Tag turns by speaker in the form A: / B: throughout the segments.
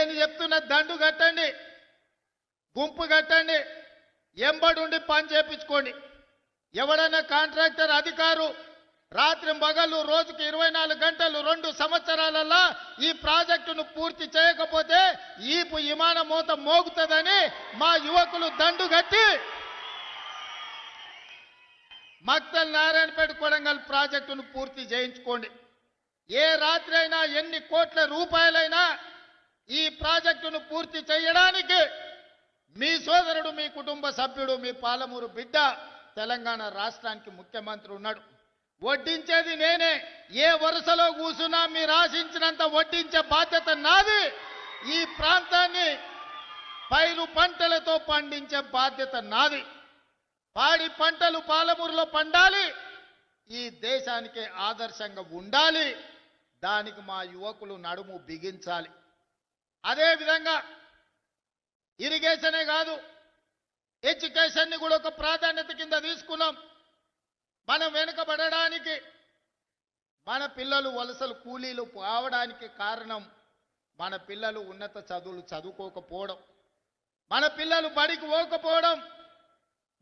A: నేను చెప్తున్న దండు కట్టండి, గుంపు కట్టండి, ఎంబడుండి పని చేపించుకోండి. ఎవడన్నా కాంట్రాక్టర్ అధికారు రాత్రి పగలు రోజుకి 24 గంటలు 2 సంవత్సరాలలో ఈ ప్రాజెక్టును పూర్తి చేయకపోతే ఈపు విమాన మోత మోగుతుందని మా యువకులు దండు కట్టి మక్తల్ నారాయణపేట కొడంగల్ ప్రాజెక్టును పూర్తి చేయించుకోండి. ఏ రాత్రి అయినా ఎన్ని కోట్ల రూపాయలైనా ఈ ప్రాజెక్టును పూర్తి చేయడానికి మీ సోదరుడు, మీ కుటుంబ సభ్యుడు, మీ పాలమూరు బిడ్డ తెలంగాణ రాష్ట్రానికి ముఖ్యమంత్రి ఉన్నాడు. వడ్డించేది నేనే. ఏ వరుసలో కూసున్నా మీరు ఆశించినంత వడ్డించే బాధ్యత నాది. ఈ ప్రాంతాన్ని పైరు పంటలతో పండించే బాధ్యత నాది. పాడి పంటలు పాలమూరులో పండాలి, ఈ దేశానికి ఆదర్శంగా ఉండాలి. దానికి మా యువకులు నడుము బిగించాలి. అదేవిధంగా ఇరిగేషనే కాదు, ఎడ్యుకేషన్ని కూడా ఒక ప్రాధాన్యత కింద తీసుకున్నాం. మనం వెనుకబడడానికి, మన పిల్లలు వలసలు కూలీలు కావడానికి కారణం మన పిల్లలు ఉన్నత చదువులు చదువుకోకపోవడం, మన పిల్లలు బడికి పోకపోవడం,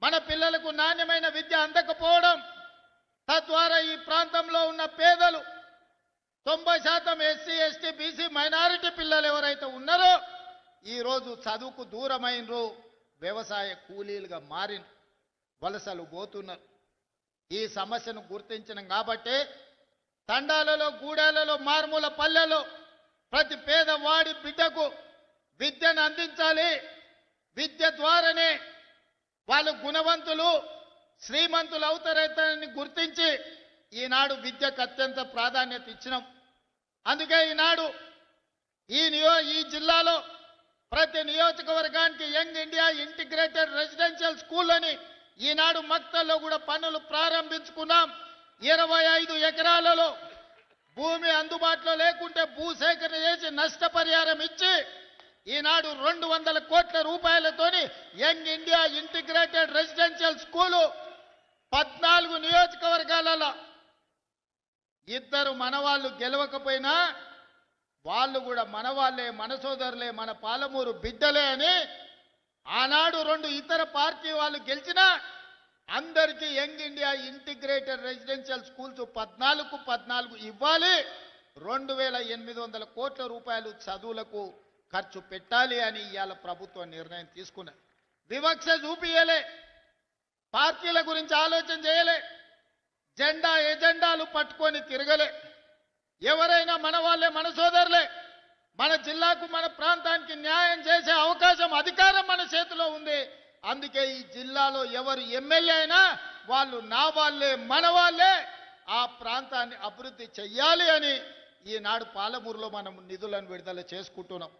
A: మన పిల్లలకు నాణ్యమైన విద్య అందకపోవడం. తద్వారా ఈ ప్రాంతంలో ఉన్న పేదలు 90% ఎస్సీ, ఎస్టీ, బీసీ, మైనారిటీ పిల్లలు ఎవరైతే ఉన్నారో ఈరోజు చదువుకు దూరమైనరు, వ్యవసాయ కూలీలుగా మారిన, వలసలు పోతున్నారు. ఈ సమస్యను గుర్తించినాం కాబట్టి తండాలలో, గూడాలలో, మారుమూల పల్లెలో ప్రతి పేదవాడి బిడ్డకు విద్యను అందించాలి. విద్య ద్వారానే వాళ్ళు గుణవంతులు, శ్రీమంతులు అవుతారని గుర్తించి ఈనాడు విద్యకు అత్యంత ప్రాధాన్యత ఇచ్చినాం. అందుకే ఈనాడు ఈ జిల్లాలో ప్రతి నియోజకవర్గానికి young India Integrated residential school అని ఈనాడు మక్తల్లో కూడా పనులు ప్రారంభించుకున్నాం. 25 ఎకరాలలో భూమి అందుబాటులో లేకుంటే భూసేకరణ చేసి నష్టపరిహారం ఇచ్చి ఈనాడు 200 కోట్ల రూపాయలతోని Young India Integrated Residential School 14 నియోజకవర్గాలలో. ఇద్దరు మనవాళ్ళు గెలవకపోయినా వాళ్ళు కూడా మనవాళ్లే, మన సోదరులే, మన పాలమూరు బిడ్డలే అని ఆనాడు 2 ఇతర పార్టీ వాళ్ళు గెలిచినా అందరికీ young India Integrated residential schools 14 ఇవ్వాలి. 2800 కోట్ల రూపాయలు చదువులకు ఖర్చు పెట్టాలి అని ఇవాళ ప్రభుత్వం నిర్ణయం తీసుకున్నది. వివక్ష చూపియలే, పార్టీల గురించి ఆలోచన చేయలే, ఎజెండాలు పట్టుకొని తిరగలే. ఎవరైనా మన వాళ్ళే, మన సోదరులే. మన జిల్లాకు, మన ప్రాంతానికి న్యాయం చేసే అవకాశం, అధికారం మన చేతిలో ఉంది. అందుకే ఈ జిల్లాలో ఎవరు ఎమ్మెల్యే అయినా వాళ్ళు నా వాళ్ళే, మన వాళ్ళే. ఆ ప్రాంతాన్ని అభివృద్ధి చెయ్యాలి అని ఈనాడు పాలమూరులో మనం నిధులను విడుదల చేసుకుంటున్నాం.